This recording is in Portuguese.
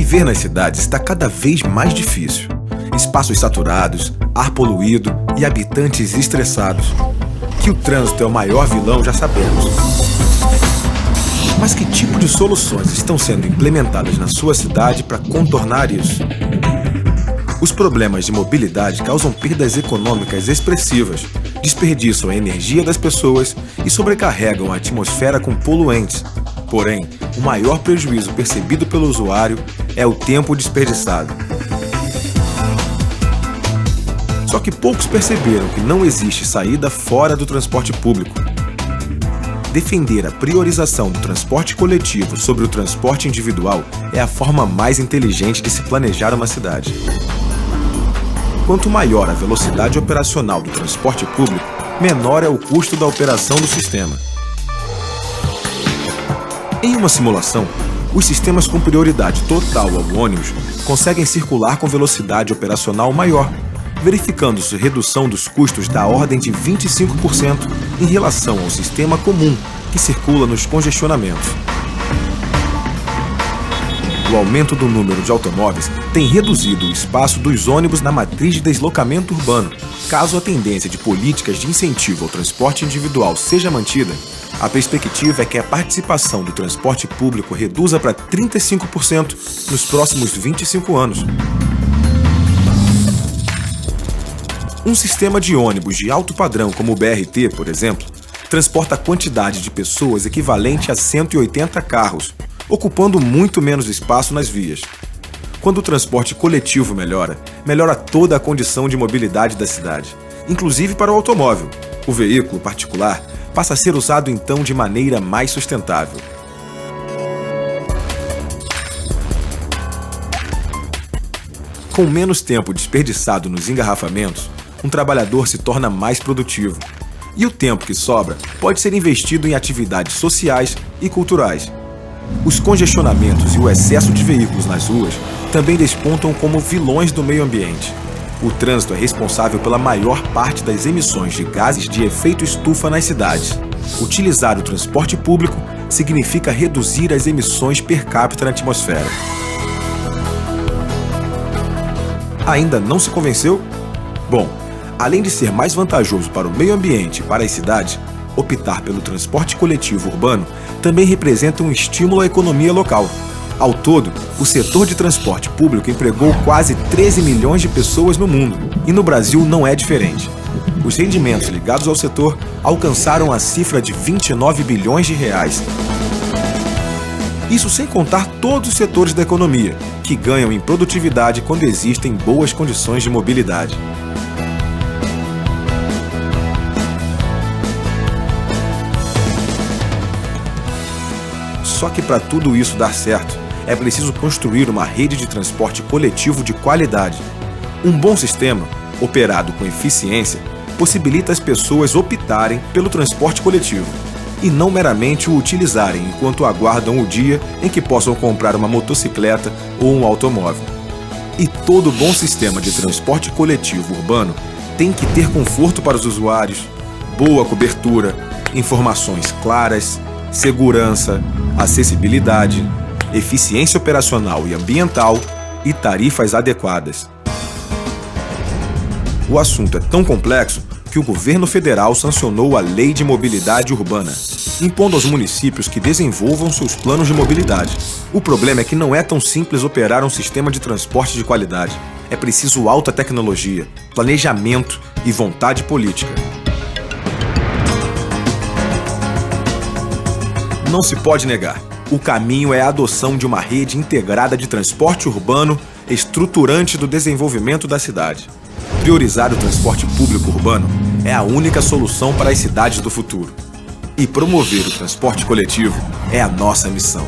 Viver nas cidades está cada vez mais difícil. Espaços saturados, ar poluído e habitantes estressados. Que o trânsito é o maior vilão já sabemos. Mas que tipo de soluções estão sendo implementadas na sua cidade para contornar isso? Os problemas de mobilidade causam perdas econômicas expressivas, desperdiçam a energia das pessoas e sobrecarregam a atmosfera com poluentes. Porém, o maior prejuízo percebido pelo usuário é o tempo desperdiçado. Só que poucos perceberam que não existe saída fora do transporte público. Defender a priorização do transporte coletivo sobre o transporte individual é a forma mais inteligente de se planejar uma cidade. Quanto maior a velocidade operacional do transporte público, menor é o custo da operação do sistema. Em uma simulação, os sistemas com prioridade total ao ônibus conseguem circular com velocidade operacional maior, verificando-se redução dos custos da ordem de 25% em relação ao sistema comum que circula nos congestionamentos. O aumento do número de automóveis tem reduzido o espaço dos ônibus na matriz de deslocamento urbano. Caso a tendência de políticas de incentivo ao transporte individual seja mantida, a perspectiva é que a participação do transporte público reduza para 35% nos próximos 25 anos. Um sistema de ônibus de alto padrão como o BRT, por exemplo, transporta a quantidade de pessoas equivalente a 180 carros, ocupando muito menos espaço nas vias. Quando o transporte coletivo melhora toda a condição de mobilidade da cidade, inclusive para o automóvel. O veículo particular passa a ser usado então de maneira mais sustentável. Com menos tempo desperdiçado nos engarrafamentos, um trabalhador se torna mais produtivo. E o tempo que sobra pode ser investido em atividades sociais e culturais. Os congestionamentos e o excesso de veículos nas ruas também despontam como vilões do meio ambiente. O trânsito é responsável pela maior parte das emissões de gases de efeito estufa nas cidades. Utilizar o transporte público significa reduzir as emissões per capita na atmosfera. Ainda não se convenceu? Bom, além de ser mais vantajoso para o meio ambiente e para as cidades, optar pelo transporte coletivo urbano também representa um estímulo à economia local. Ao todo, o setor de transporte público empregou quase 13 milhões de pessoas no mundo, e no Brasil não é diferente. Os rendimentos ligados ao setor alcançaram a cifra de 29 bilhões de reais. Isso sem contar todos os setores da economia, que ganham em produtividade quando existem boas condições de mobilidade. Só que para tudo isso dar certo, é preciso construir uma rede de transporte coletivo de qualidade. Um bom sistema, operado com eficiência, possibilita as pessoas optarem pelo transporte coletivo e não meramente o utilizarem enquanto aguardam o dia em que possam comprar uma motocicleta ou um automóvel. E todo bom sistema de transporte coletivo urbano tem que ter conforto para os usuários, boa cobertura, informações claras, segurança, acessibilidade, eficiência operacional e ambiental e tarifas adequadas. O assunto é tão complexo que o governo federal sancionou a Lei de Mobilidade Urbana, impondo aos municípios que desenvolvam seus planos de mobilidade. O problema é que não é tão simples operar um sistema de transporte de qualidade. É preciso alta tecnologia, planejamento e vontade política. Não se pode negar, o caminho é a adoção de uma rede integrada de transporte urbano estruturante do desenvolvimento da cidade. Priorizar o transporte público urbano é a única solução para as cidades do futuro. E promover o transporte coletivo é a nossa missão.